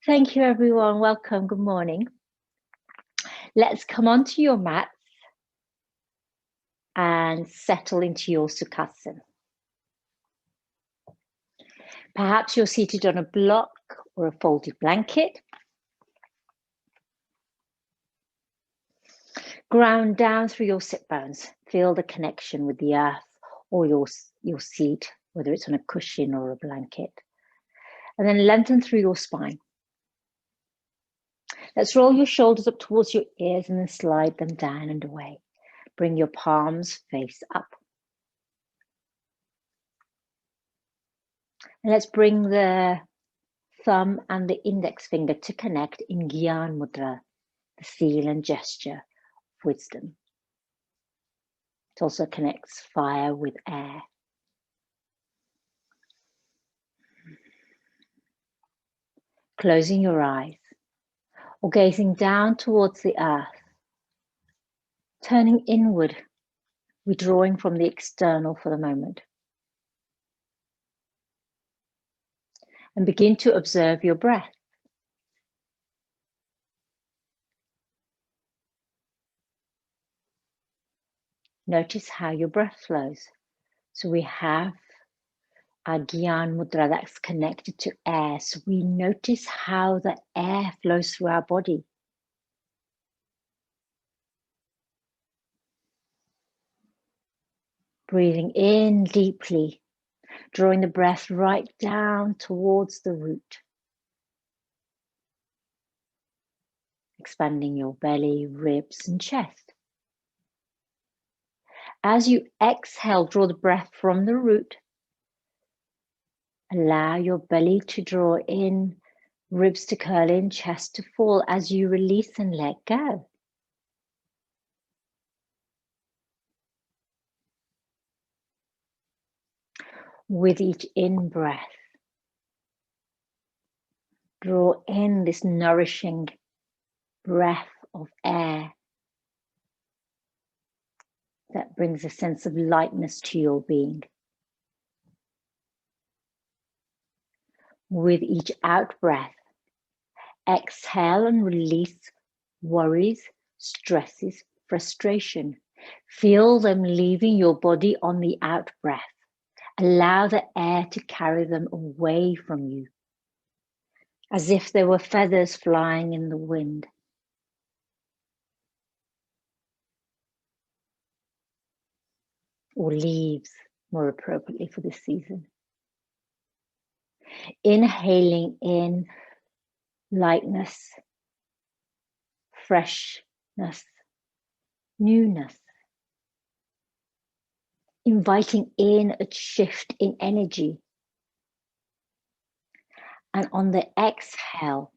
Thank you, everyone. Welcome. Good morning. Let's come onto your mats and settle into your Sukhasana. Perhaps you're seated on a block or a folded blanket. Ground down through your sit bones. Feel the connection with the earth or your seat, whether it's on a cushion or a blanket. And then lengthen through your spine. Let's roll your shoulders up towards your ears and then slide them down and away. Bring your palms face up. And let's bring the thumb and the index finger to connect in Gyan Mudra, the seal and gesture of wisdom. It also connects fire with air. Closing your eyes or gazing down towards the earth, turning inward, withdrawing from the external for the moment. And begin to observe your breath. Notice how your breath flows. So we have our Gyan Mudra that's connected to air. So we notice how the air flows through our body. Breathing in deeply, drawing the breath right down towards the root. Expanding your belly, ribs, and chest. As you exhale, draw the breath from the root. Allow your belly to draw in, ribs to curl in, chest to fall as you release and let go. With each in-breath, draw in this nourishing breath of air that brings a sense of lightness to your being. With each out-breath, exhale and release worries, stresses, frustration. Feel them leaving your body on the out-breath. Allow the air to carry them away from you, as if they were feathers flying in the wind. Or leaves, more appropriately for this season. Inhaling in lightness, freshness, newness. Inviting in a shift in energy. And on the exhale,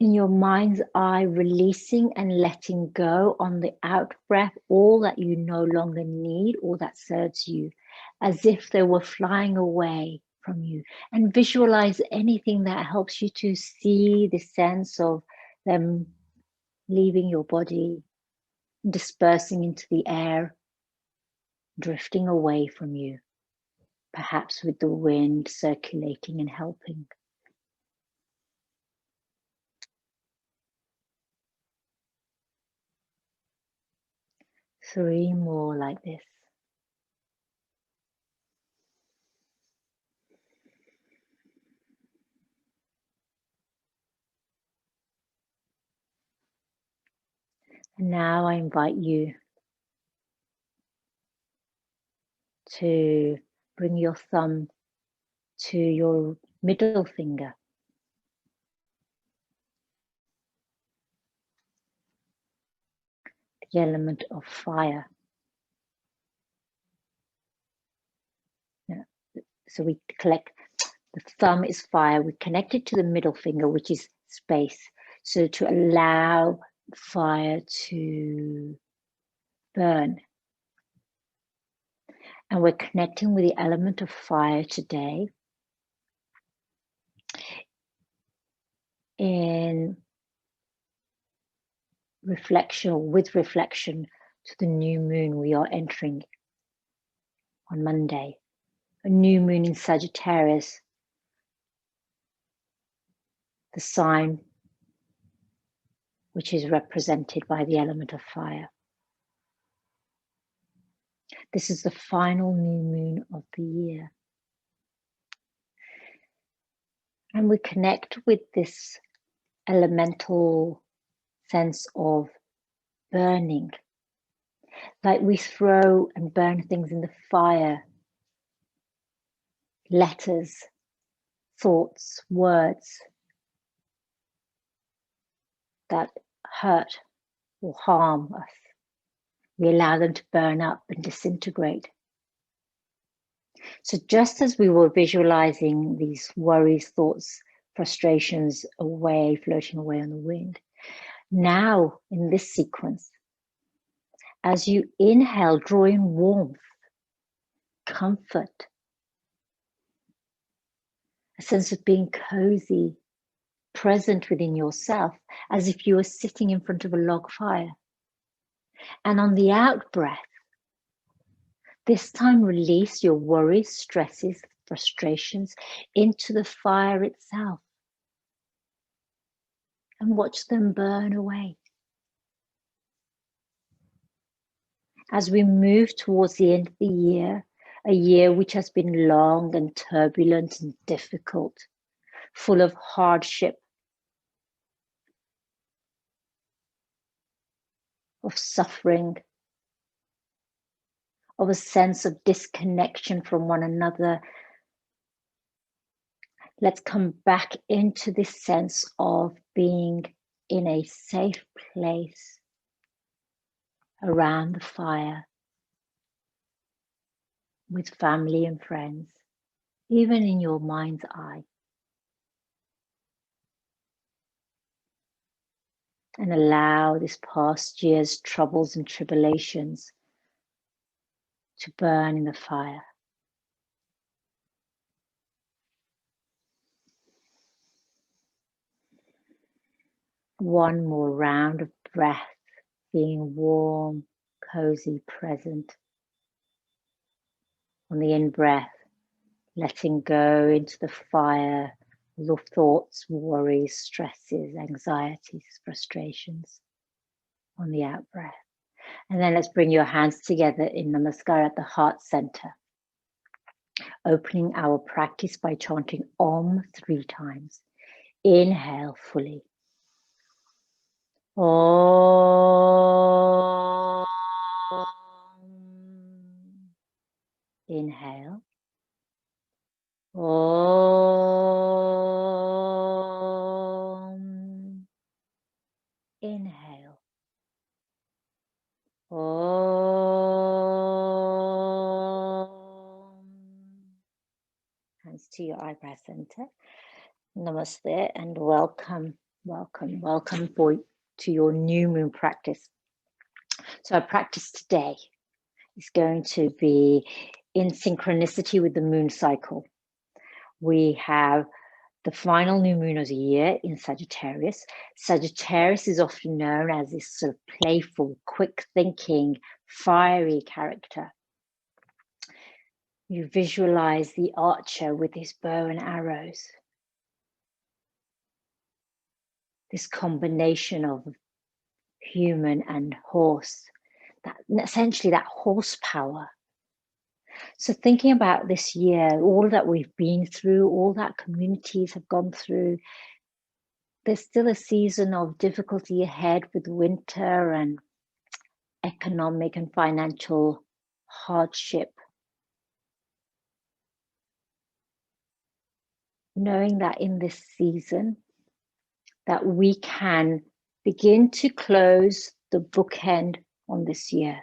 in your mind's eye, releasing and letting go on the out breath, all that you no longer need or that serves you, as if they were flying away from you. And visualize anything that helps you to see the sense of them leaving your body, dispersing into the air, drifting away from you, perhaps with the wind circulating and helping. Three more like this. And now I invite you to bring your thumb to your middle finger. The element of fire. So we collect, the thumb is fire, we connect it to the middle finger, which is space. So to allow fire to burn. And we're connecting with the element of fire today in reflection, or with reflection to the new moon we are entering on Monday. A new moon in Sagittarius, the sign which is represented by the element of fire. This is the final new moon of the year. And we connect with this elemental sense of burning. Like we throw and burn things in the fire. Letters, thoughts, words that hurt or harm us. We allow them to burn up and disintegrate. So just as we were visualizing these worries, thoughts, frustrations away, floating away on the wind, now in this sequence, as you inhale, draw in warmth, comfort, a sense of being cozy, present within yourself, as if you were sitting in front of a log fire. And on the out breath, this time release your worries, stresses, frustrations into the fire itself and watch them burn away. As we move towards the end of the year, a year which has been long and turbulent and difficult, full of hardship, of suffering, of a sense of disconnection from one another. Let's come back into this sense of being in a safe place around the fire with family and friends, even in your mind's eye. And allow this past year's troubles and tribulations to burn in the fire. One more round of breath, being warm, cozy, present. On the in-breath, letting go into the fire, all thoughts, worries, stresses, anxieties, frustrations. On the out-breath. And then let's bring your hands together in Namaskar at the heart center. Opening our practice by chanting Om 3 times. Inhale fully. Om. Inhale. Om. Inhale. Om. Hands to your eyebrow center. Namaste and welcome to your new moon practice. So our practice today is going to be in synchronicity with the moon cycle. We have the final new moon of the year in Sagittarius. Sagittarius is often known as this sort of playful, quick thinking, fiery character. You visualize the archer with his bow and arrows. This combination of human and horse, essentially that horsepower. So thinking about this year, all that we've been through, all that communities have gone through, there's still a season of difficulty ahead with winter and economic and financial hardship. Knowing that in this season, that we can begin to close the bookend on this year.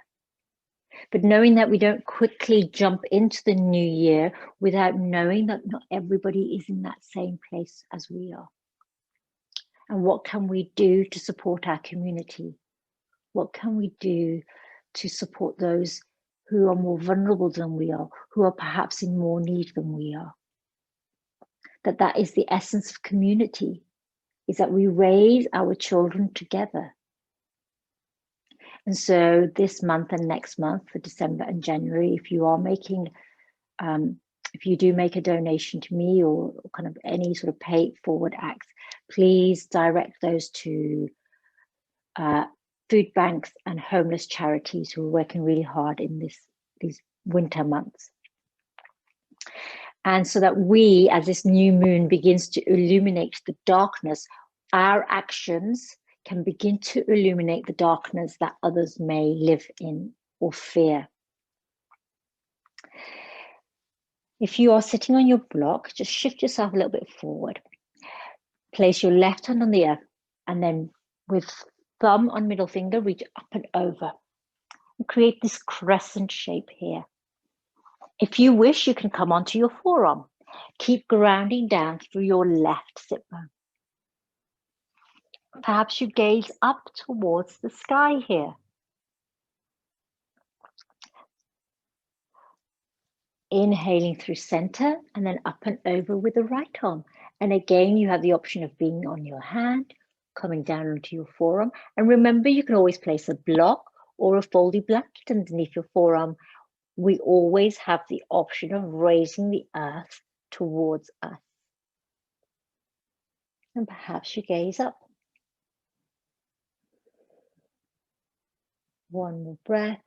But knowing that we don't quickly jump into the new year without knowing that not everybody is in that same place as we are. And what can we do to support our community? What can we do to support those who are more vulnerable than we are, who are perhaps in more need than we are? That is the essence of community, is that we raise our children together. And so this month and next month, for December and January, if you are making, if you do make a donation to me or kind of any sort of pay it forward acts, please direct those to food banks and homeless charities who are working really hard in these winter months. And so that we, as this new moon begins to illuminate the darkness, our actions can begin to illuminate the darkness that others may live in or fear. If you are sitting on your block, just shift yourself a little bit forward. Place your left hand on the earth, and then with thumb on middle finger, reach up and over. And create this crescent shape here. If you wish, you can come onto your forearm. Keep grounding down through your left sit bone. Perhaps you gaze up towards the sky here. Inhaling through center and then up and over with the right arm. And again, you have the option of being on your hand, coming down onto your forearm. And remember, you can always place a block or a folded blanket underneath your forearm. We always have the option of raising the earth towards us. And perhaps you gaze up. One more breath.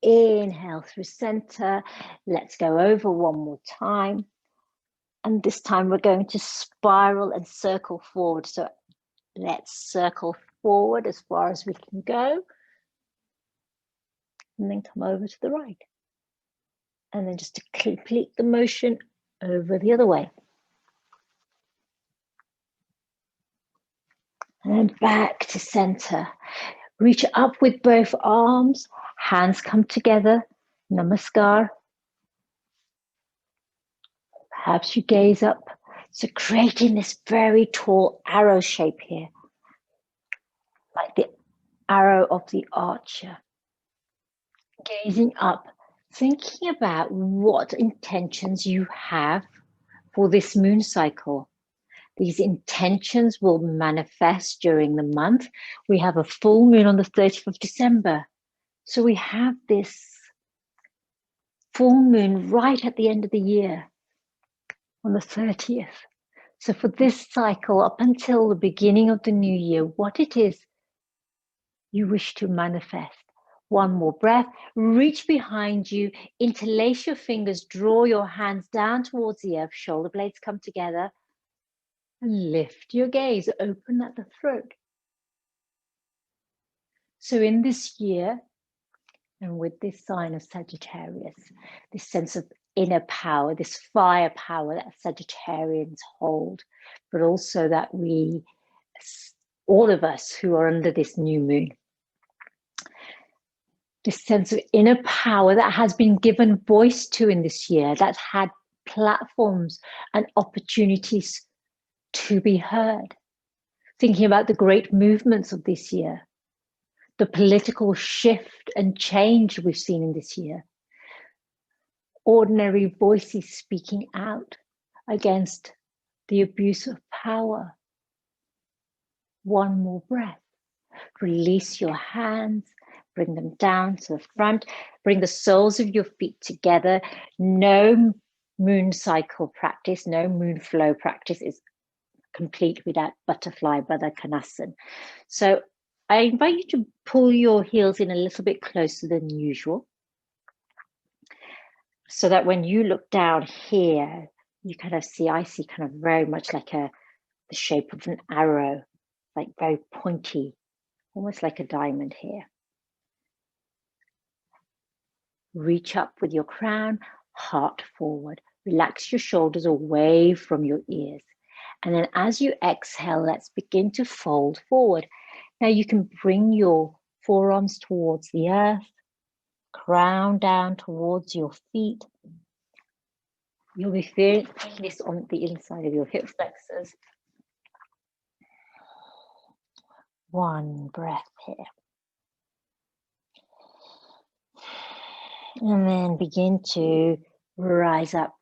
Inhale through center. Let's go over one more time. And this time we're going to spiral and circle forward. So let's circle forward as far as we can go. And then come over to the right. And then just to complete the motion over the other way. And back to center. Reach up with both arms. Hands come together. Namaskar. Perhaps you gaze up. So creating this very tall arrow shape here. Like the arrow of the archer. Gazing up. Thinking about what intentions you have for this moon cycle. These intentions will manifest during the month. We have a full moon on the 30th of December. So we have this full moon right at the end of the year on the 30th. So for this cycle, up until the beginning of the new year, what it is you wish to manifest. One more breath. Reach behind you, interlace your fingers, draw your hands down towards the earth, shoulder blades come together. And lift your gaze, open at the throat. So in this year, and with this sign of Sagittarius, this sense of inner power, this fire power that Sagittarians hold, but also that we, all of us who are under this new moon, this sense of inner power that has been given voice to in this year, that's had platforms and opportunities to be heard. Thinking about the great movements of this year, the political shift and change we've seen in this year, ordinary voices speaking out against the abuse of power. One more breath. Release your hands, bring them down to the front, bring the soles of your feet together. No moon cycle practice, no moon flow practice is complete without butterfly Baddha. So I invite you to pull your heels in a little bit closer than usual, so that when you look down here, you kind of see, I see kind of very much like the shape of an arrow, like very pointy, almost like a diamond here. Reach up with your crown, heart forward. Relax your shoulders away from your ears. And then as you exhale, let's begin to fold forward. Now you can bring your forearms towards the earth, crown down towards your feet. You'll be feeling this on the inside of your hip flexors. One breath here. And then begin to rise up.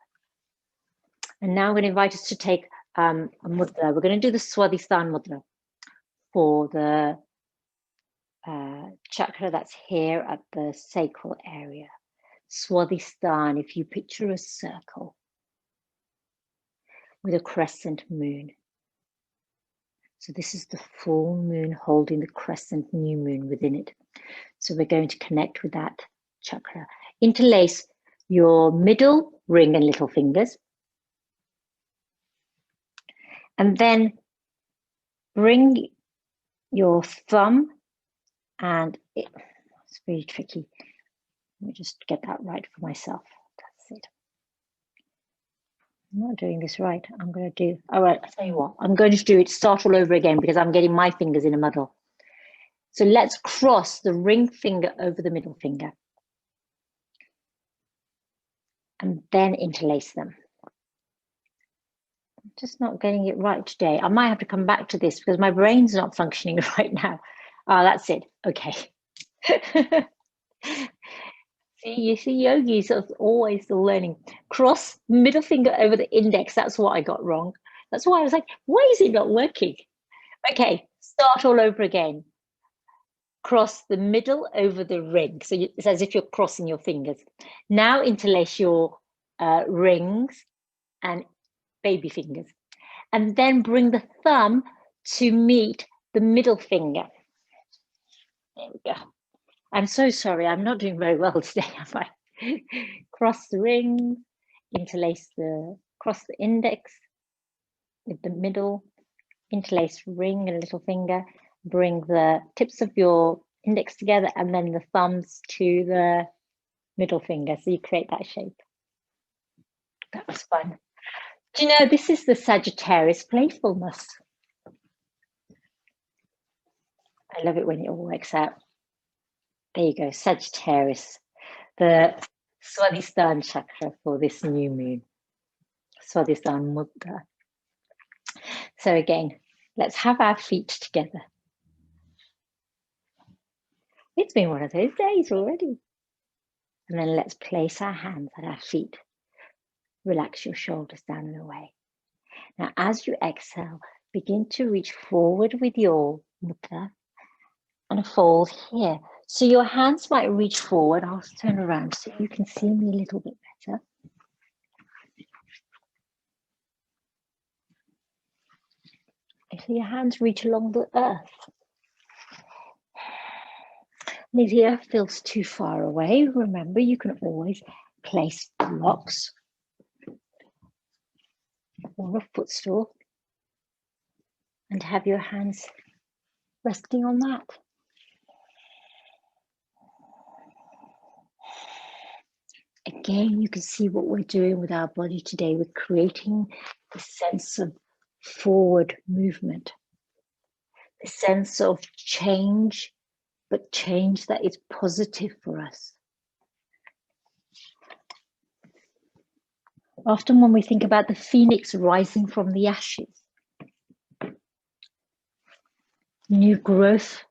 And now I'm going to invite us to take a mudra. We're going to do the Swadisthan mudra for the chakra that's here at the sacral area. Swadhisthana, if you picture a circle with a crescent moon. So this is the full moon holding the crescent new moon within it. So we're going to connect with that chakra. Interlace your middle ring and little fingers. And then bring your thumb, and it's really tricky. Let me just get that right for myself. That's it. I'm not doing this right. I'm going to do, all right, I'll tell you what, I'm going to do it, start all over again because I'm getting my fingers in a muddle. So let's cross the ring finger over the middle finger and then interlace them. I'm just not getting it right today. I might have to come back to this because my brain's not functioning right now. Oh, that's it. Okay. See, you see, yogis are always still learning. Cross middle finger over the index. That's what I got wrong. That's why I was like, why is it not working? Okay, start all over again. Cross the middle over the ring. So it's as if you're crossing your fingers. Now interlace your rings and baby fingers. And then bring the thumb to meet the middle finger. There we go. I'm so sorry, I'm not doing very well today, am I? Cross the ring, interlace cross the index with the middle, interlace ring and little finger, bring the tips of your index together and then the thumbs to the middle finger. So you create that shape. That was fun. Do you know, this is the Sagittarius playfulness. I love it when it all works out. There you go, Sagittarius, the Swadhisthana chakra for this new moon. Swadhisthana Mudra. So again, let's have our feet together. It's been one of those days already. And then let's place our hands at our feet. Relax your shoulders down and away. Now, as you exhale, begin to reach forward with your mudra and fold here. So your hands might reach forward. I'll turn around so you can see me a little bit better. So your hands reach along the earth. And if the earth feels too far away, remember you can always place blocks or a footstool and have your hands resting on that. Again, you can see what we're doing with our body today. We're creating a sense of forward movement, a sense of change, but change that is positive for us. Often when we think about the phoenix rising from the ashes, new growth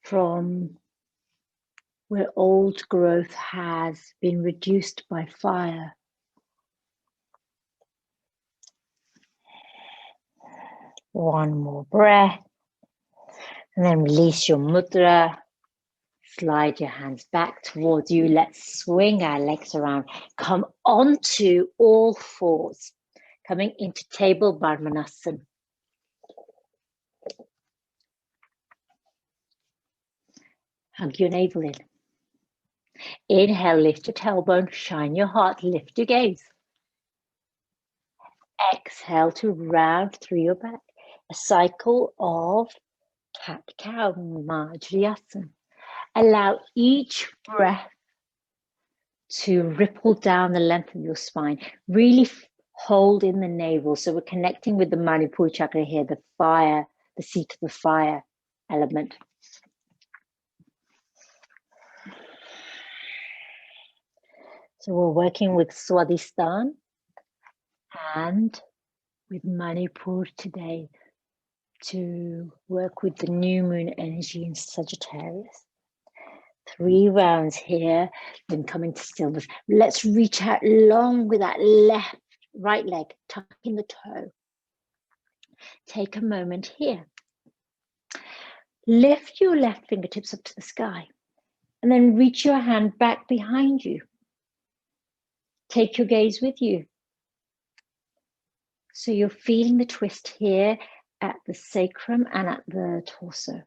from where old growth has been reduced by fire. One more breath, and then release your mudra. Slide your hands back towards you. Let's swing our legs around. Come onto all fours, coming into table Brahmanasana. Hug your navel in. Inhale, lift your tailbone, shine your heart, lift your gaze. Exhale to round through your back. A cycle of cat-cow, Majriyasana. Allow each breath to ripple down the length of your spine. Really hold in the navel. So we're connecting with the Manipur chakra here, the fire, the seat of the fire element. So we're working with Swadhisthana and with Manipur today to work with the new moon energy in Sagittarius. 3 rounds here, then coming to stillness. Let's reach out long with that right leg, tucking the toe. Take a moment here. Lift your left fingertips up to the sky and then reach your hand back behind you. Take your gaze with you. So you're feeling the twist here at the sacrum and at the torso.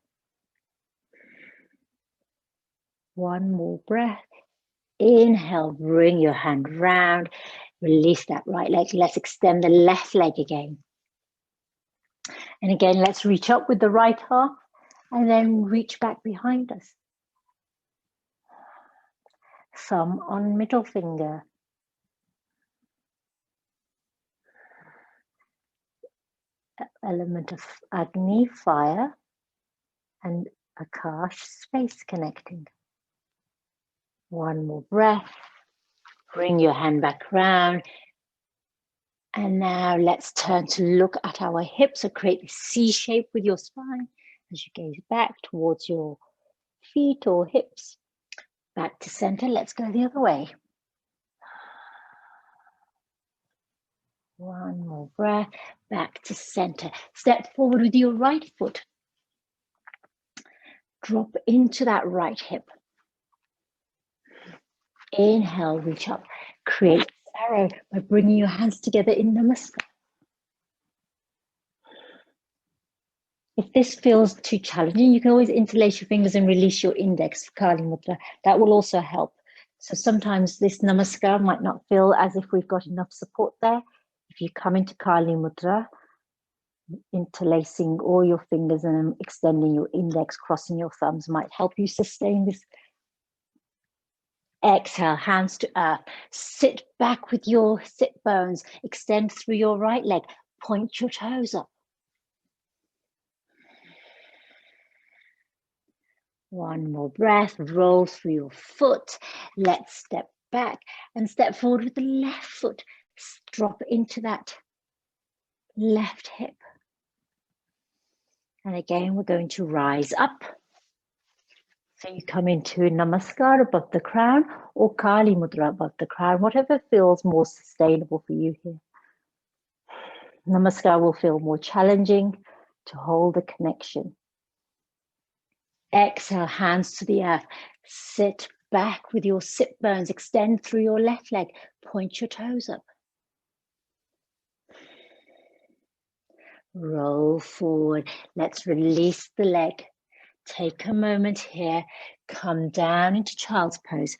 One more breath. Inhale, bring your hand round, release that right leg. Let's extend the left leg again. And again, let's reach up with the right half and then reach back behind us. Thumb on middle finger. Element of Agni, fire, and Akash, space connecting. One more breath. Bring your hand back round. And now let's turn to look at our hips. So create a C shape with your spine as you gaze back towards your feet or hips. Back to center. Let's go the other way. One more breath. Back to center. Step forward with your right foot. Drop into that right hip. Inhale, reach up. Create arrow by bringing your hands together in Namaskar. If this feels too challenging, you can always interlace your fingers and release your index for Kali Mudra. That will also help. So sometimes this Namaskar might not feel as if we've got enough support there. If you come into Kali Mudra, interlacing all your fingers and extending your index, crossing your thumbs might help you sustain this. Exhale, hands to earth. Sit back with your sit bones. Extend through your right leg. Point your toes up. One more breath. Roll through your foot. Let's step back and step forward with the left foot. Drop into that left hip. And again, we're going to rise up. So you come into Namaskar above the crown or Kali Mudra above the crown, whatever feels more sustainable for you here. Namaskar will feel more challenging to hold the connection. Exhale, hands to the earth. Sit back with your sit bones. Extend through your left leg. Point your toes up. Roll forward. Let's release the leg. Take a moment here. Come down into child's pose.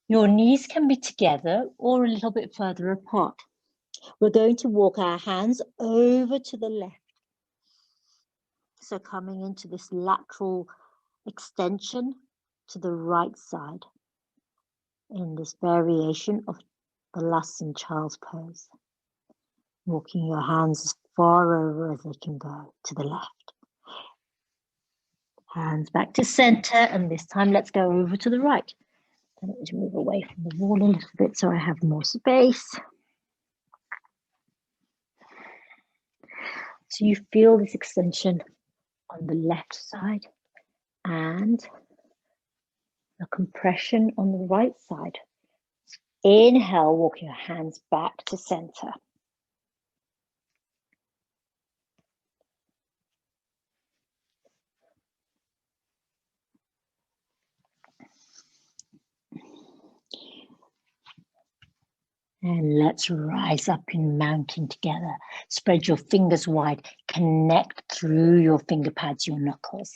Your knees can be together or a little bit further apart. We're going to walk our hands over to the left. So coming into this lateral extension to the right side in this variation of the Lassen child's pose. Walking your hands as far over as they can go to the left. Hands back to center, and this time let's go over to the right. I'm going to move away from the wall a little bit so I have more space. So you feel this extension on the left side and a compression on the right side. Inhale, walk your hands back to center. And let's rise up in mountain together. Spread your fingers wide. Connect through your finger pads, your knuckles.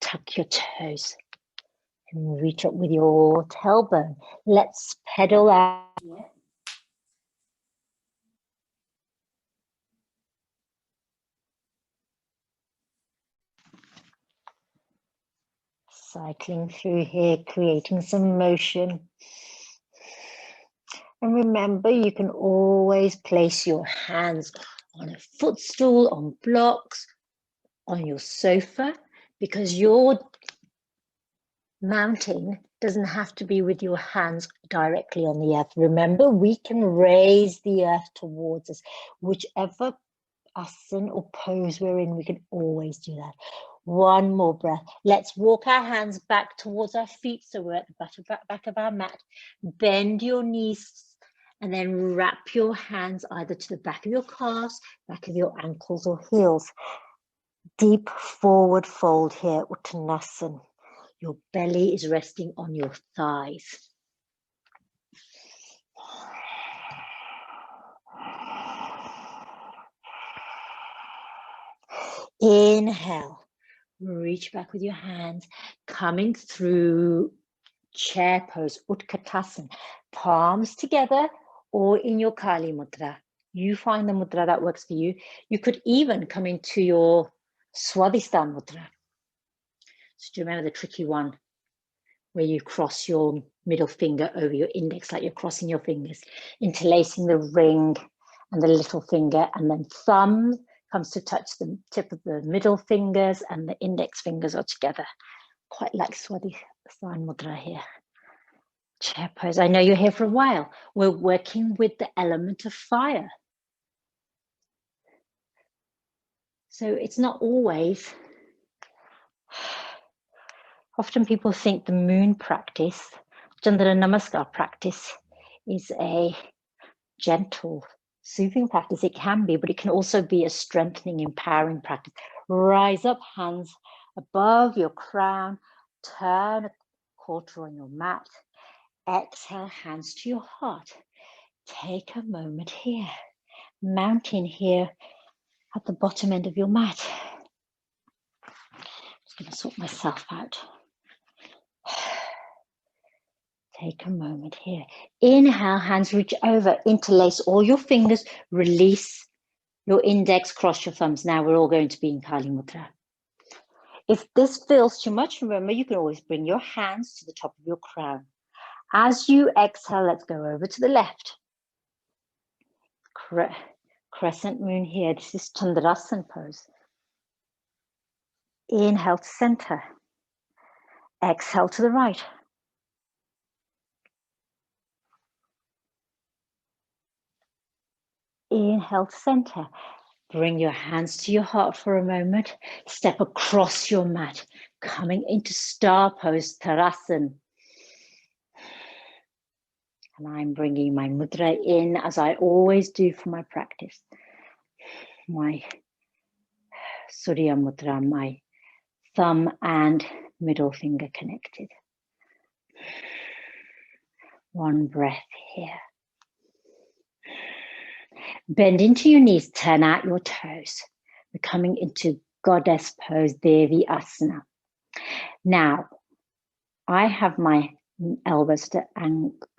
Tuck your toes. And reach up with your tailbone. Let's pedal out. Cycling through here, creating some motion. And remember, you can always place your hands on a footstool, on blocks, on your sofa, because your mounting doesn't have to be with your hands directly on the earth. Remember, we can raise the earth towards us. Whichever asana or pose we're in, we can always do that. One more breath. Let's walk our hands back towards our feet so we're at the back of our mat. Bend your knees and then wrap your hands either to the back of your calves, back of your ankles or heels. Deep forward fold here, Uttanasana. Your belly is resting on your thighs. Inhale, reach back with your hands, coming through chair pose, Uttanasana, palms together or in your Kali Mudra. You find the mudra that works for you. You could even come into your Swadisthan Mudra. So do you remember the tricky one where you cross your middle finger over your index like you're crossing your fingers, interlacing the ring and the little finger, and then thumb comes to touch the tip of the middle fingers and the index fingers are together. Quite like Swadhisthana Mudra here. Chair pose. I know you're here for a while. We're working with the element of fire. So it's not always, often people think the moon practice, Chandra Namaskar practice, is a gentle, soothing practice. It can be, but it can also be a strengthening, empowering practice. Rise up, hands above your crown, turn a quarter on your mat. Exhale, hands to your heart. Take a moment here, mountain here at the bottom end of your mat. Just going to sort myself out. Take a moment here. Inhale, hands reach over, interlace all your fingers, release your index, cross your thumbs. Now we're all going to be in Kali Mudra. If this feels too much, remember you can always bring your hands to the top of your crown. As you exhale, let's go over to the left. Crescent moon here. This is Tundrasana pose. Inhale to center. Exhale to the right. Inhale to center. Bring your hands to your heart for a moment. Step across your mat, coming into star pose, Verasan. And I'm bringing my mudra in as I always do for my practice. My Surya Mudra, my thumb and middle finger connected. One breath here. Bend into your knees, turn out your toes. We're coming into goddess pose, Devi Asana. Now, I have my elbows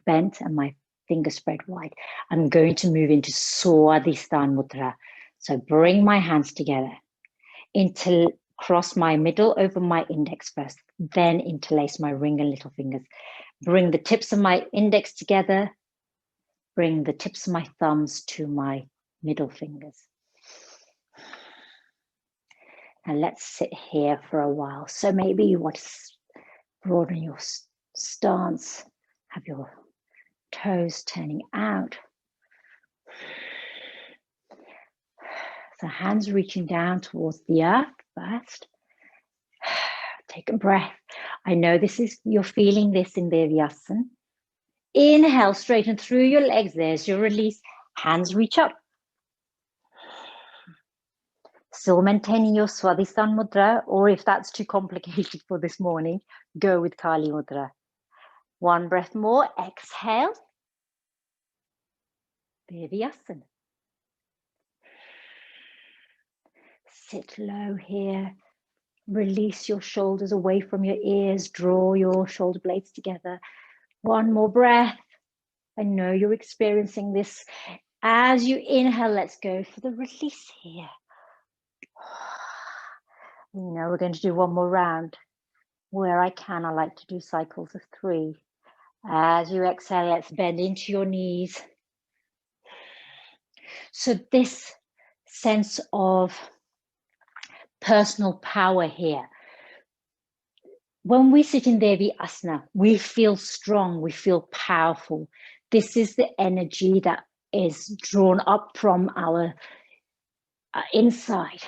bent and my fingers spread wide. I'm going to move into Swadhisthana Mudra. So bring my hands together. Cross my middle over my index first, then interlace my ring and little fingers. Bring the tips of my index together. Bring the tips of my thumbs to my middle fingers. And let's sit here for a while. So maybe you want to broaden your stance, have your toes turning out. So hands reaching down towards the earth first. Take a breath. I know you're feeling this in Verasan. Inhale, straighten through your legs. There's your release. Hands reach up. Still maintaining your Swadhisthana Mudra, or if that's too complicated for this morning, go with Kali Mudra. One breath more. Exhale. Verasan. Sit low here. Release your shoulders away from your ears. Draw your shoulder blades together. One more breath. I know you're experiencing this. As you inhale, let's go for the release here. Now we're going to do one more round. Where I can, I like to do cycles of 3. As you exhale, let's bend into your knees. So this sense of personal power here. When we sit in Devi Asana, we feel strong, we feel powerful. This is the energy that is drawn up from our inside.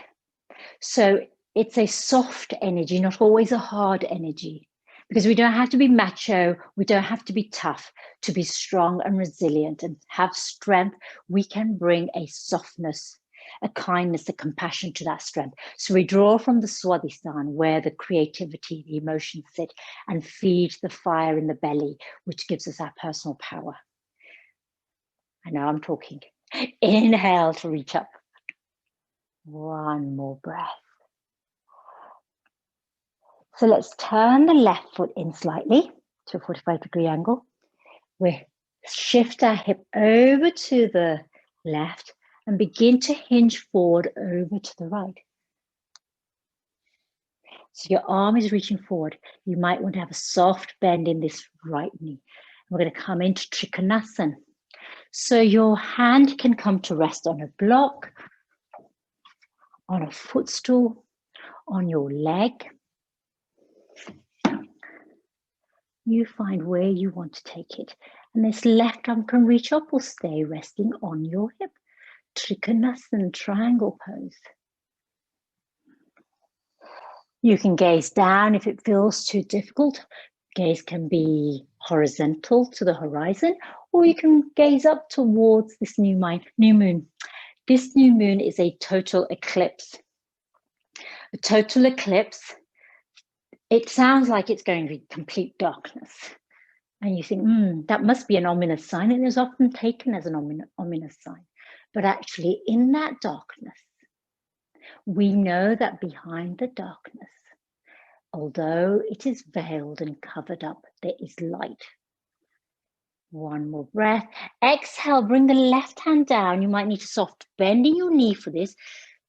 So it's a soft energy, not always a hard energy, because we don't have to be macho, we don't have to be tough to be strong and resilient and have strength. We can bring a softness, a kindness, a compassion to that strength. So we draw from the Swadhisthana where the creativity, the emotions sit, and feed the fire in the belly, which gives us our personal power. I know I'm talking. Inhale to reach up. One more breath. So let's turn the left foot in slightly to a 45-degree angle. We shift our hip over to the left and begin to hinge forward over to the right. So your arm is reaching forward. You might want to have a soft bend in this right knee. We're going to come into Decolonising. So your hand can come to rest on a block, on a footstool, on your leg. You find where you want to take it. And this left arm can reach up or stay resting on your hip. Decolonising triangle pose. You can gaze down if it feels too difficult. Gaze can be horizontal to the horizon, or you can gaze up towards this new moon. This new moon is a total eclipse. A total eclipse, it sounds like it's going to be complete darkness. And you think, that must be an ominous sign. It is often taken as an ominous sign. But actually, in that darkness, we know that behind the darkness, although it is veiled and covered up, there is light. One more breath. Exhale, bring the left hand down. You might need to soft bend in your knee for this.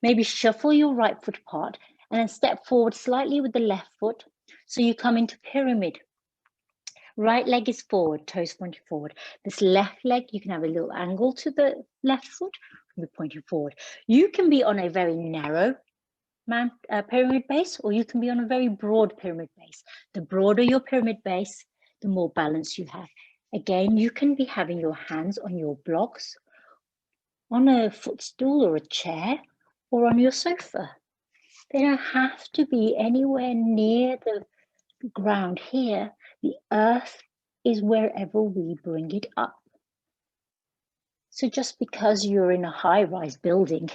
Maybe shuffle your right foot apart and then step forward slightly with the left foot. So you come into pyramid. Right leg is forward, toes pointing forward. This left leg, you can have a little angle to the left foot, be pointing forward. You can be on a very narrow pyramid base, or you can be on a very broad pyramid base. The broader your pyramid base, the more balance you have. Again, you can be having your hands on your blocks, on a footstool or a chair, or on your sofa. They don't have to be anywhere near the ground here. The earth is wherever we bring it up. So just because you're in a high-rise building,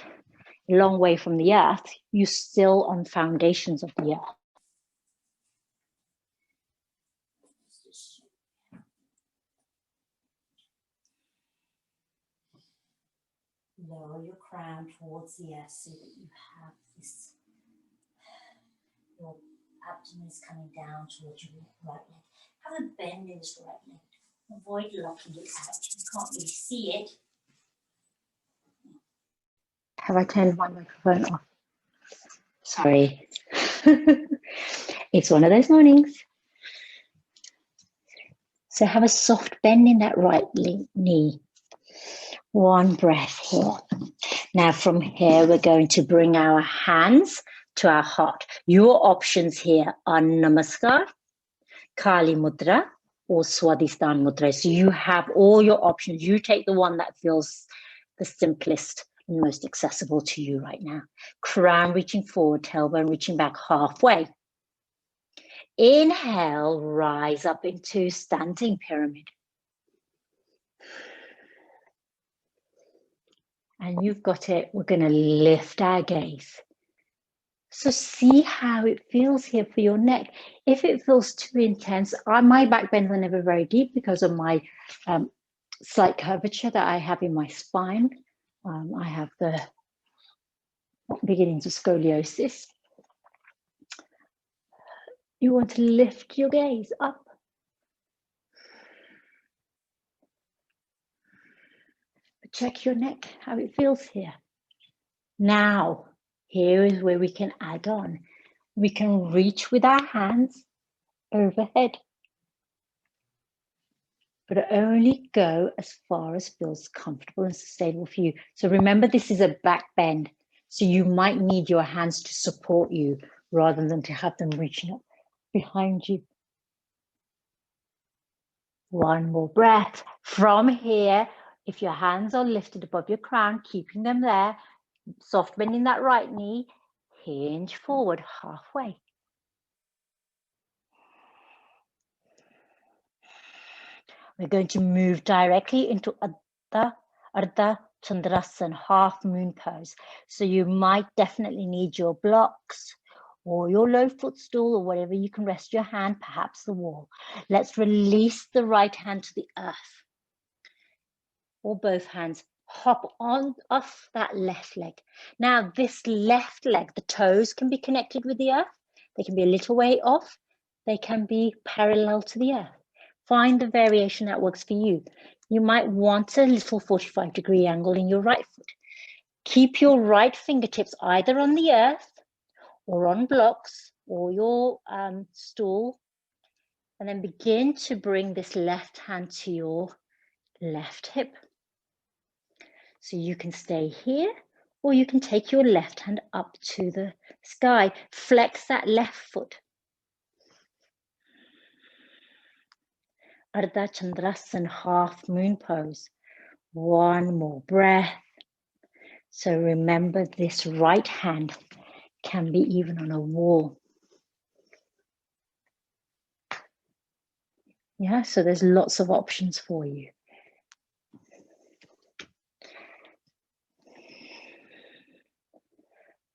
a long way from the earth, you're still on foundations of the earth. Lower your crown towards the earth so that you have this, your abdomen is coming down towards your right leg. Have a bend in this right leg. Avoid locking it out. You can't really see it. Have I turned my microphone off? Sorry. It's one of those mornings. So have a soft bend in that right knee. One breath here. Now from here, we're going to bring our hands to our heart. Your options here are Namaskar, Kali Mudra, or Swadisthan Mudra. So you have all your options. You take the one that feels the simplest and most accessible to you right now. Crown reaching forward, tailbone reaching back halfway. Inhale, rise up into standing pyramid. And you've got it. We're going to lift our gaze. So see how it feels here for your neck. If it feels too intense, my back bends are never very deep because of my slight curvature that I have in my spine. I have the beginnings of scoliosis. You want to lift your gaze up. Check your neck, how it feels here. Now, here is where we can add on. We can reach with our hands overhead, but only go as far as feels comfortable and sustainable for you. So remember, this is a back bend, so you might need your hands to support you rather than to have them reaching up behind you. One more breath. From here, if your hands are lifted above your crown, keeping them there, soft bending that right knee, hinge forward halfway. We're going to move directly into Ardha Chandrasana, half moon pose. So you might definitely need your blocks or your low footstool or whatever you can rest your hand, perhaps the wall. Let's release the right hand to the earth. Or both hands, hop on off that left leg. Now this left leg, the toes can be connected with the earth. They can be a little way off. They can be parallel to the earth. Find the variation that works for you. You might want a little 45-degree angle in your right foot. Keep your right fingertips either on the earth or on blocks or your stool, and then begin to bring this left hand to your left hip. So you can stay here, or you can take your left hand up to the sky. Flex that left foot. Ardha Chandrasana, half moon pose. One more breath. So remember, this right hand can be even on a wall. Yeah, so there's lots of options for you.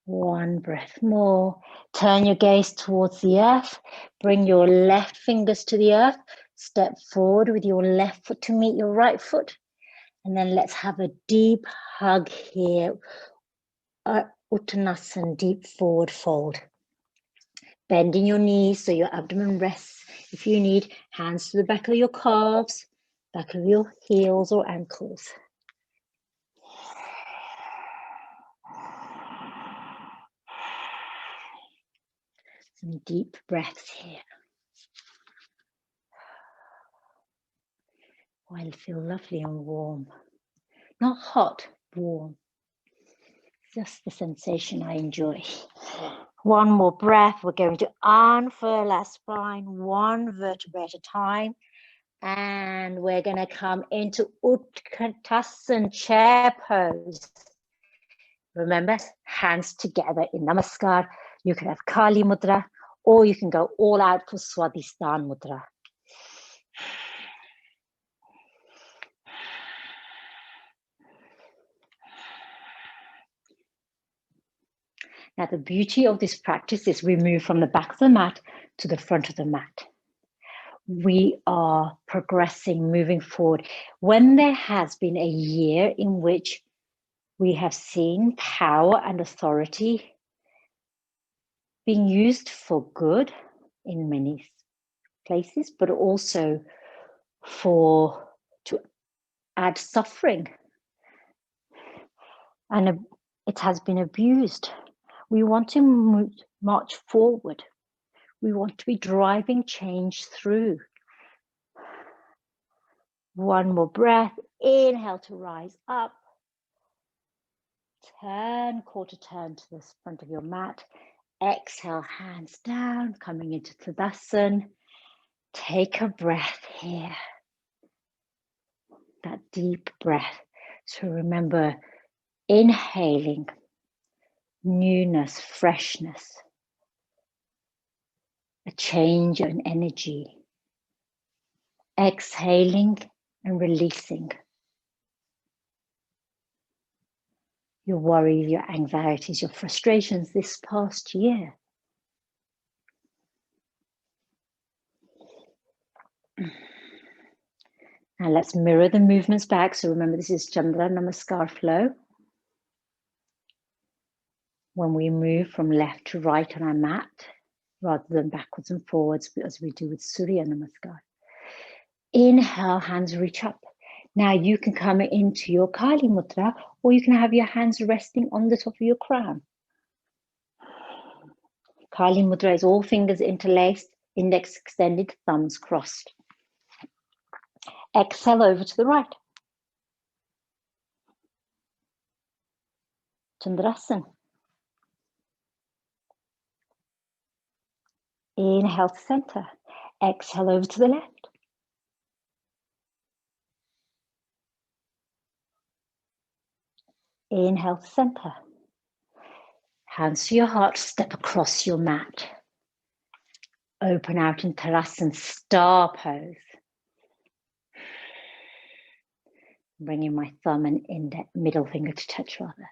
One breath more. Turn your gaze towards the earth. Bring your left fingers to the earth. Step forward with your left foot to meet your right foot. And then let's have a deep hug here. Uttanasana, deep forward fold. Bending your knees so your abdomen rests. If you need, hands to the back of your calves, back of your heels or ankles. Some deep breaths here. Oh, I feel lovely and warm. Not hot, warm. Just the sensation I enjoy. One more breath. We're going to unfurl our spine, one vertebra at a time. And we're going to come into Uttanasana, chair pose. Remember, hands together in Namaskar. You can have Kali Mudra, or you can go all out for Swadisthan Mudra. Now, the beauty of this practice is we move from the back of the mat to the front of the mat. We are progressing, moving forward. When there has been a year in which we have seen power and authority being used for good in many places, but also to add suffering, and it has been abused. We want to march forward. We want to be driving change through. One more breath. Inhale to rise up. Turn, quarter turn to the front of your mat. Exhale, hands down, coming into Tadasana. Take a breath here. That deep breath. So remember, inhaling newness, freshness, a change in energy. Exhaling and releasing your worries, your anxieties, your frustrations this past year. Now let's mirror the movements back. So remember, this is Chandra Namaskar flow. When we move from left to right on our mat, rather than backwards and forwards, as we do with Surya Namaskar. Inhale, hands reach up. Now you can come into your Kali Mudra, or you can have your hands resting on the top of your crown. Kali Mudra is all fingers interlaced, index extended, thumbs crossed. Exhale over to the right. Chandrasana. Inhale to center. Exhale over to the left. Inhale to center. Hands to your heart, step across your mat. Open out in Verasan, star pose. Bringing my thumb and middle finger to touch rather.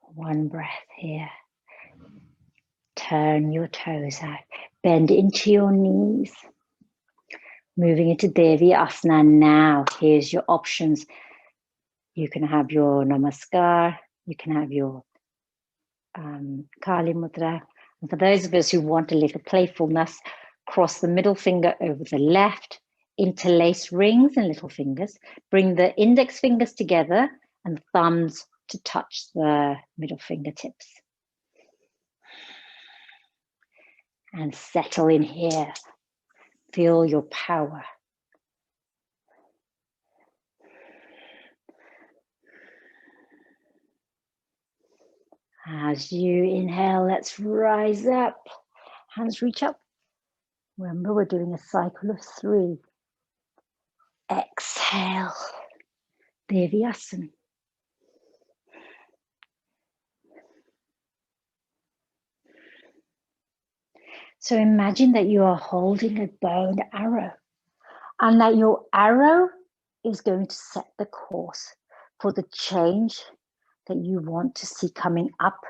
One breath here. Turn your toes out. Bend into your knees. Moving into Devi Asana now. Here's your options. You can have your Namaskar. You can have your Kali Mudra. And for those of us who want a little playfulness, cross the middle finger over the left, interlace rings and little fingers, bring the index fingers together and thumbs to touch the middle fingertips. And settle in here. Feel your power. As you inhale, let's rise up. Hands reach up. Remember, we're doing a cycle of 3. Exhale. Verasan. So imagine that you are holding a bow and arrow, and that your arrow is going to set the course for the change that you want to see coming up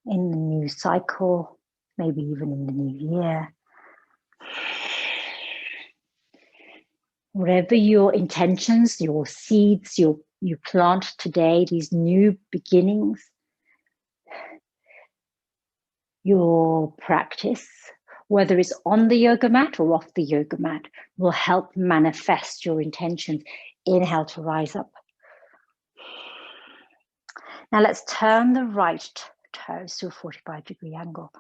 in the new cycle, maybe even in the new year. Whatever your intentions, your seeds, you plant today, these new beginnings, your practice, whether it's on the yoga mat or off the yoga mat, will help manifest your intentions. Inhale to rise up. Now let's turn the right toes to a 45-degree angle.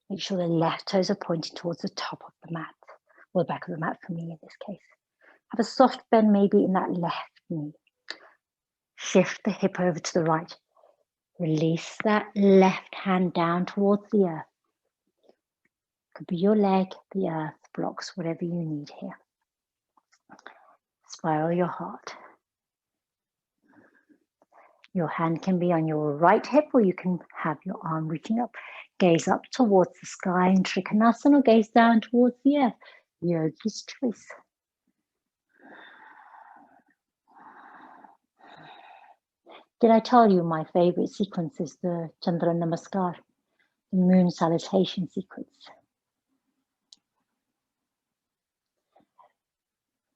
Make sure the left toes are pointing towards the top of the mat, or the back of the mat for me in this case. Have a soft bend maybe in that left knee. Shift the hip over to the right. Release that left hand down towards the earth. Could be your leg, the earth, blocks, whatever you need here. Spiral your heart. Your hand can be on your right hip, or you can have your arm reaching up. Gaze up towards the sky in Trikonasana, or gaze down towards the earth. Yogi's choice. Did I tell you my favorite sequence is the Chandra Namaskar, the moon salutation sequence?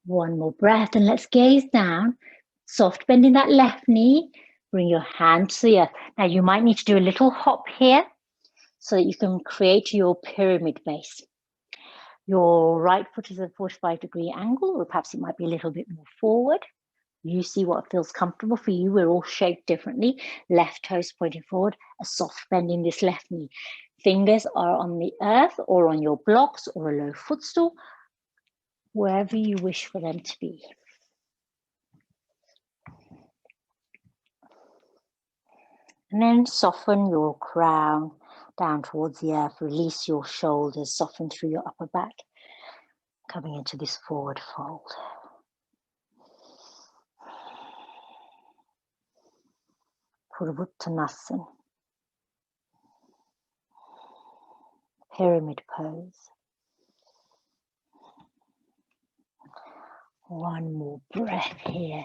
One more breath and let's gaze down. Soft bend in that left knee. Bring your hand to the earth. Now you might need to do a little hop here so that you can create your pyramid base. Your right foot is at a 45-degree angle, or perhaps it might be a little bit more forward. You see what feels comfortable for you. We're all shaped differently. Left toes pointing forward, a soft bend in this left knee. Fingers are on the earth or on your blocks or a low footstool, wherever you wish for them to be. And then soften your crown down towards the earth. Release your shoulders, soften through your upper back. Coming into this forward fold. Uttanasana. Pyramid pose. One more breath here.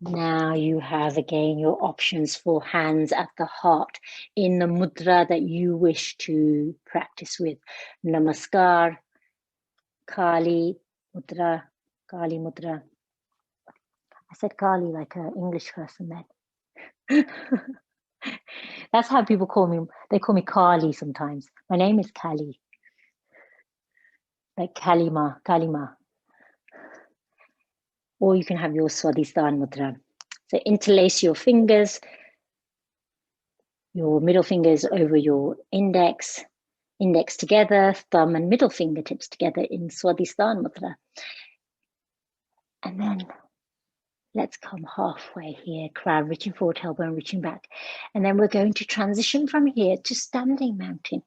Now you have again your options for hands at the heart in the mudra that you wish to practice with. Namaskar, Kali Mudra, Kali Mudra. I said Kali like an English person then. That's how people call me. They call me Kali sometimes. My name is Kali. Like Kalima. Or you can have your Swadisthan Mudra. So interlace your fingers, your middle fingers over your index together, thumb and middle fingertips together in Swadisthan Mudra. And then let's come halfway here, crab reaching forward, tailbone reaching back. And then we're going to transition from here to standing mountain.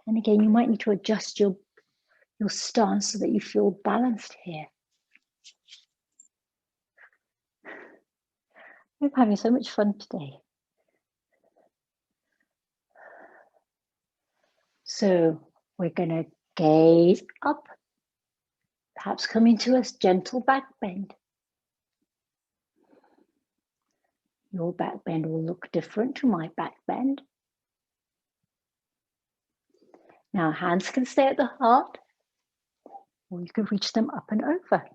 And again, you might need to adjust your stance so that you feel balanced here. I'm having so much fun today. So we're going to gaze up, perhaps coming to a gentle back bend. Your back bend will look different to my back bend. Now hands can stay at the heart, or you can reach them up and over.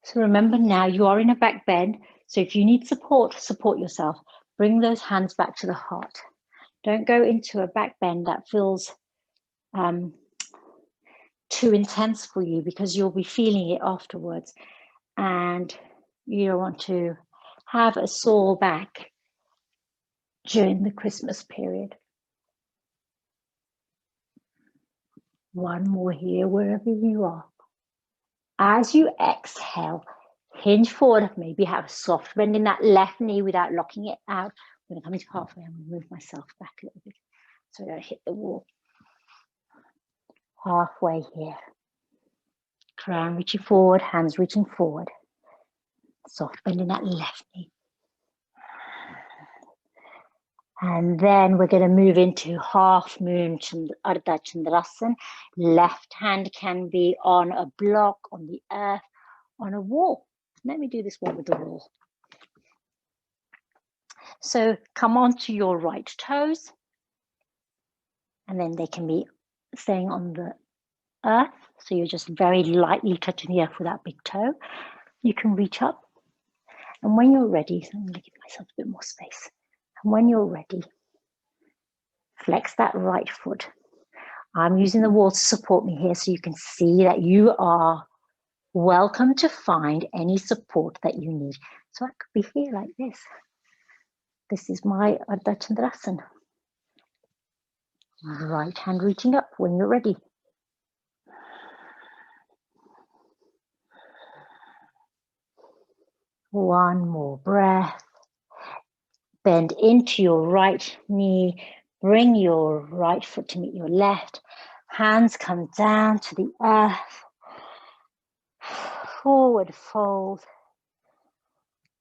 So remember now you are in a back bend, so if you need support, support yourself. Bring those hands back to the heart. Don't go into a back bend that feels too intense for you, because you'll be feeling it afterwards. And you don't want to have a sore back during the Christmas period. One more here, wherever you are. As you exhale, hinge forward, maybe have a soft bend in that left knee without locking it out. I'm going to come into halfway and move myself back a little bit so I don't hit the wall. Halfway here. Crown reaching forward, hands reaching forward. Soft bend in that left knee. And then we're going to move into half moon Ardha Chandrasana. Left hand can be on a block, on the earth, on a wall. Let me do this one with the wall. So come onto your right toes, and then they can be staying on the earth. So you're just very lightly touching the earth with that big toe. You can reach up. And when you're ready, so I'm going to give myself a bit more space. And when you're ready, flex that right foot. I'm using the wall to support me here so you can see that you are welcome to find any support that you need. So I could be here like this. This is my Ardha Chandrasana. Right hand reaching up when you're ready. One more breath. Bend into your right knee. Bring your right foot to meet your left. Hands come down to the earth. Forward fold.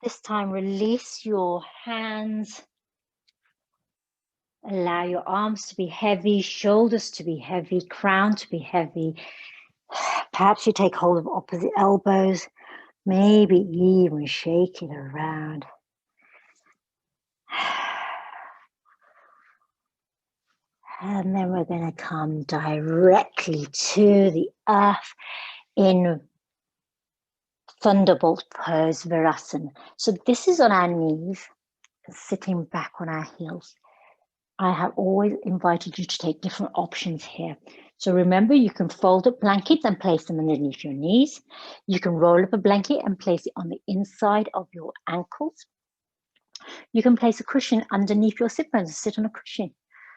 This time release your hands. Allow your arms to be heavy, shoulders to be heavy, crown to be heavy. Perhaps you take hold of opposite elbows. Maybe even shake it around. And then we're going to come directly to the earth in Thunderbolt pose, Verasan. So this is on our knees, sitting back on our heels. I have always invited you to take different options here. So remember, you can fold up blankets and place them underneath your knees. You can roll up a blanket and place it on the inside of your ankles. You can place a cushion underneath your sit bones and sit on a cushion.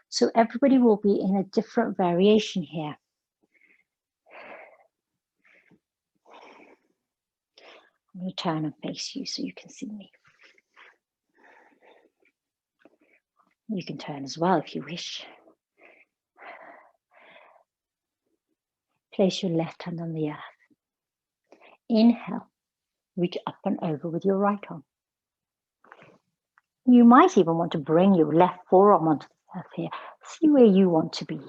So everybody will be in a different variation here. I'm going to turn and face you so you can see me. You can turn as well if you wish. Place your left hand on the earth. Inhale, reach up and over with your right arm. You might even want to bring your left forearm onto the earth here. See where you want to be,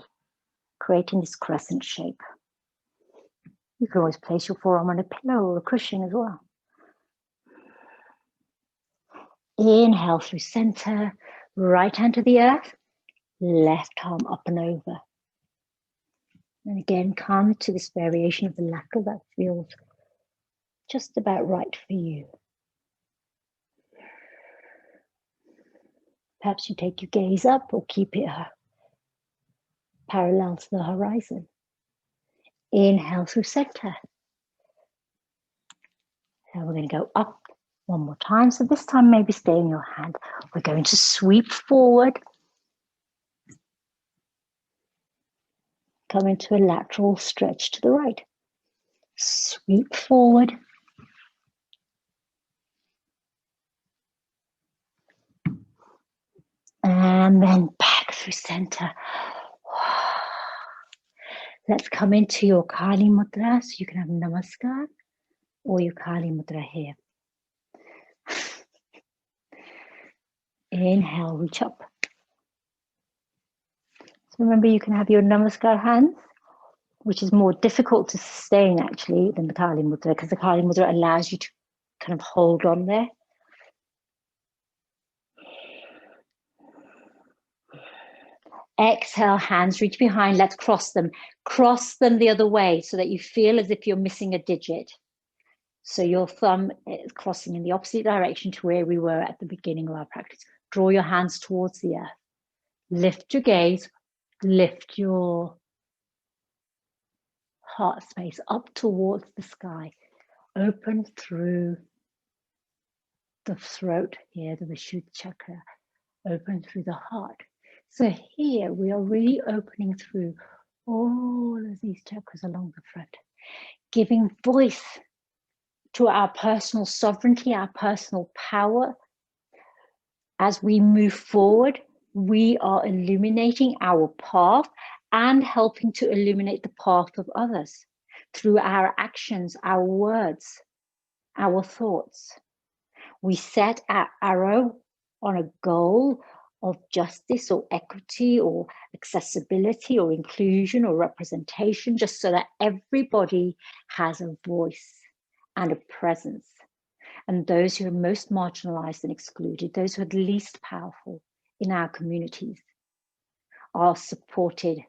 creating this crescent shape. You can always place your forearm on a pillow or a cushion as well. Inhale through center, right hand to the earth, left arm up and over. And again, come to this variation of the lateral that feels just about right for you. Perhaps you take your gaze up or keep it parallel to the horizon. Inhale through center. And we're going to go up one more time. So this time maybe stay in your hand. We're going to sweep forward. Come into a lateral stretch to the right. Sweep forward. And then back through center. Let's come into your Kali Mudra. So you can have Namaskar or your Kali Mudra here. Inhale, reach up. So remember, you can have your Namaskar hands, which is more difficult to sustain actually than the Kali Mudra, because the Kali Mudra allows you to kind of hold on there. Exhale, hands reach behind. Let's cross them. Cross them the other way so that you feel as if you're missing a digit. So your thumb is crossing in the opposite direction to where we were at the beginning of our practice. Draw your hands towards the earth. Lift your gaze, lift your heart space up towards the sky. Open through the throat here, the Vishuddha chakra. Open through the heart. So here we are really opening through all of these chakras along the front, giving voice to our personal sovereignty, our personal power. As we move forward, we are illuminating our path and helping to illuminate the path of others through our actions, our words, our thoughts. We set our arrow on a goal of justice or equity or accessibility or inclusion or representation, just so that everybody has a voice and a presence. And those who are most marginalized and excluded, those who are the least powerful in our communities, are supported,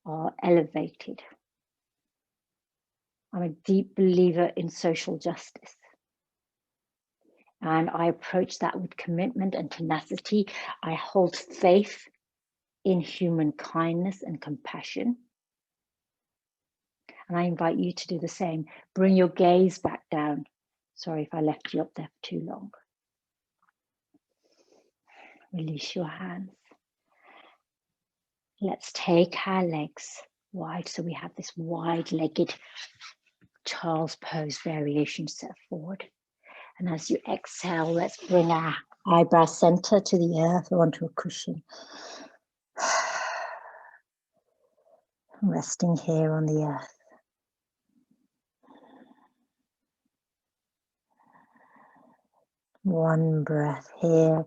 are elevated. I'm a deep believer in social justice. And I approach that with commitment and tenacity. I hold faith in human kindness and compassion. And I invite you to do the same. Bring your gaze back down. Sorry if I left you up there for too long. Release your hands. Let's take our legs wide. So we have this wide-legged child's pose variation set forward. And as you exhale, let's bring our eyebrow center to the earth or onto a cushion. Resting here on the earth. One breath here.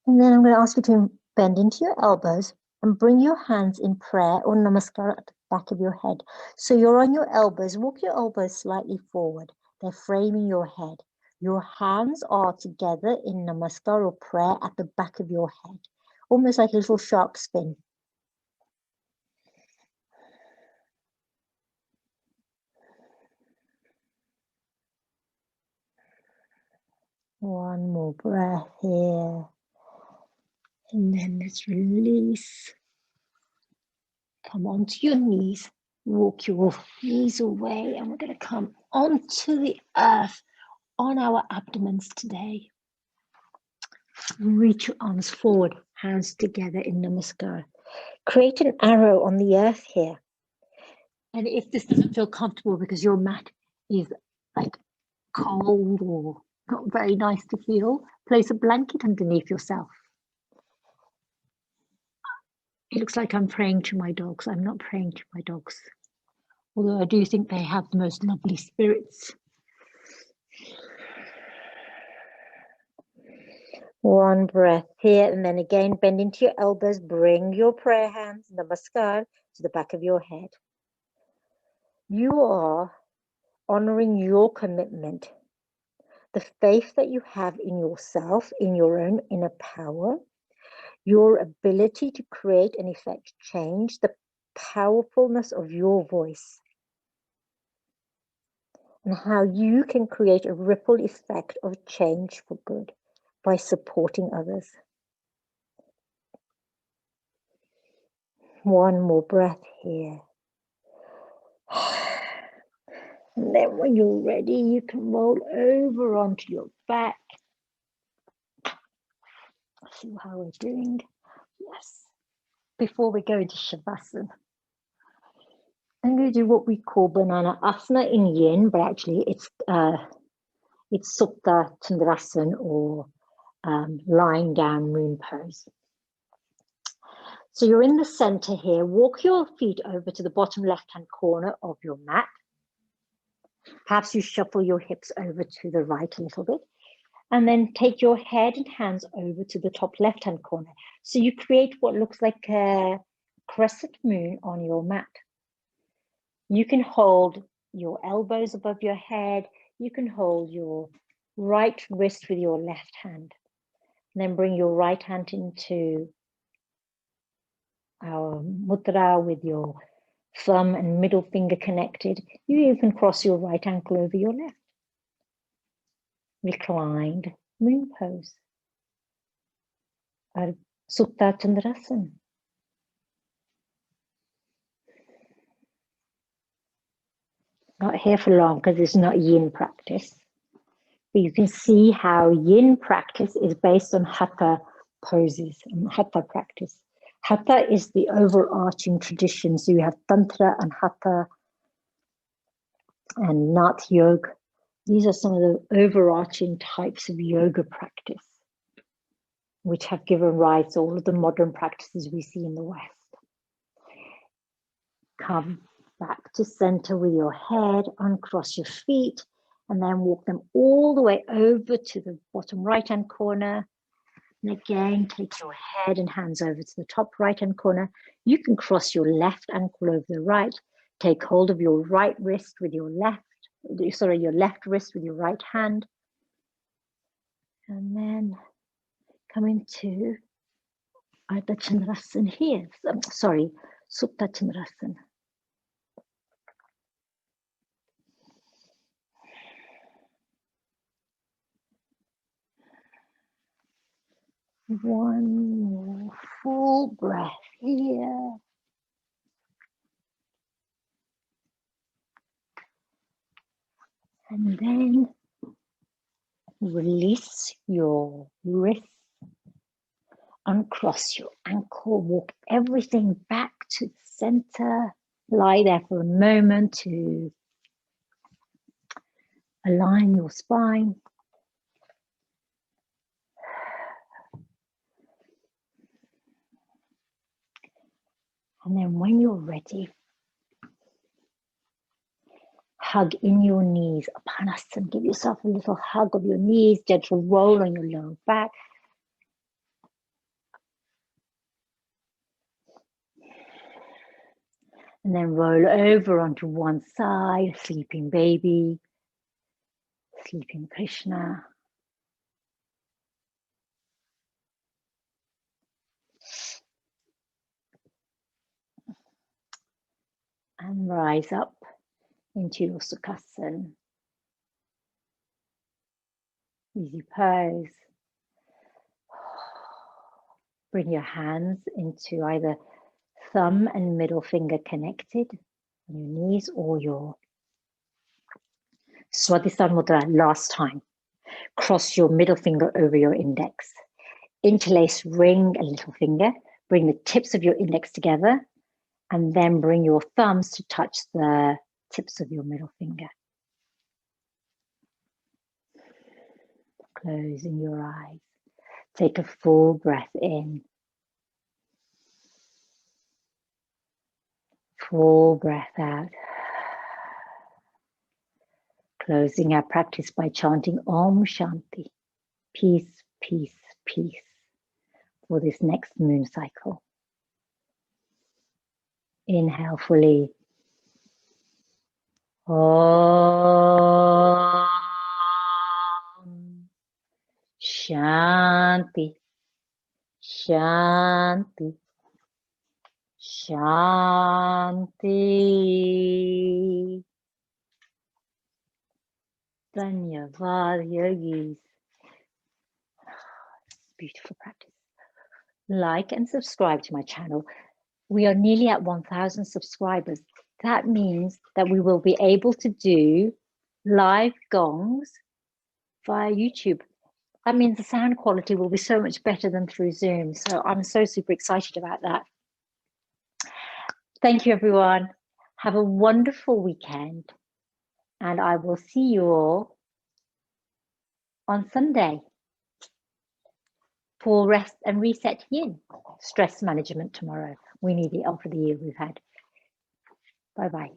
And then I'm going to ask you to bend into your elbows and bring your hands in prayer or namaskar at the back of your head. So you're on your elbows. Walk your elbows slightly forward. They're framing your head. Your hands are together in namaskar or prayer at the back of your head, almost like a little shark fin. One more breath here. And then let's release. Come onto your knees. Walk your knees away. And we're going to come onto the earth on our abdomens today. Reach your arms forward, hands together in namaskar. Create an arrow on the earth here. And if this doesn't feel comfortable because your mat is like cold or not very nice to feel, place a blanket underneath yourself. It looks like I'm praying to my dogs. I'm not praying to my dogs, although I do think they have the most lovely spirits. One breath here, and then again, bend into your elbows. Bring your prayer hands, namaskar, to the back of your head. You are honoring your commitment, the faith that you have in yourself, in your own inner power, your ability to create and effect change, the powerfulness of your voice, and how you can create a ripple effect of change for good by supporting others. One more breath here. And then when you're ready, you can roll over onto your back. See how we're doing. Yes. Before we go into Shavasana, I'm going to do what we call banana asana in yin, but actually it's Supta Tundrasana or lying down moon pose. So you're in the center here. Walk your feet over to the bottom left-hand corner of your mat. Perhaps you shuffle your hips over to the right a little bit. And then take your head and hands over to the top left-hand corner. So you create what looks like a crescent moon on your mat. You can hold your elbows above your head. You can hold your right wrist with your left hand. And then bring your right hand into our Mudra with your thumb and middle finger connected. You even cross your right ankle over your left. Reclined moon pose. Supta Chandrasana. Not here for long because it's not yin practice. But you can see how yin practice is based on hatha poses and hatha practice. Hatha is the overarching tradition. So you have Tantra and Hatha and Nat Yoga. These are some of the overarching types of yoga practice, which have given rise to all of the modern practices we see in the West. Come back to center with your head, uncross your feet, and then walk them all the way over to the bottom right-hand corner. And again, take your head and hands over to the top right-hand corner. You can cross your left ankle over the right. Take hold of your right wrist with your left, your left wrist with your right hand. And then come into Ardha Chandrasana here. Sorry, Supta Chandrasana. One more full breath here. And then release your wrist, uncross your ankle, walk everything back to the center. Lie there for a moment to align your spine. And then when you're ready, hug in your knees, Uttanasana. Give yourself a little hug of your knees, gentle roll on your lower back. And then roll over onto one side, sleeping baby, sleeping Krishna. And rise up into your Sukhasana. Easy pose. Bring your hands into either thumb and middle finger connected on your knees or your Swadisthan Mudra last time. Cross your middle finger over your index. Interlace ring a little finger. Bring the tips of your index together and then bring your thumbs to touch the tips of your middle finger. Closing your eyes. Take a full breath in. Full breath out. Closing our practice by chanting Om Shanti. Peace, peace, peace for this next moon cycle. Inhale fully. Om Shanti, Shanti, Shanti. Dhanyavad, yogis. Beautiful practice. Like and subscribe to my channel. We are nearly at 1,000 subscribers. That means that we will be able to do live gongs via YouTube. That means the sound quality will be so much better than through Zoom. So I'm so super excited about that. Thank you, everyone. Have a wonderful weekend. And I will see you all on Sunday for Rest and Reset Yin. Stress management tomorrow. We need it after the year we've had. Bye-bye.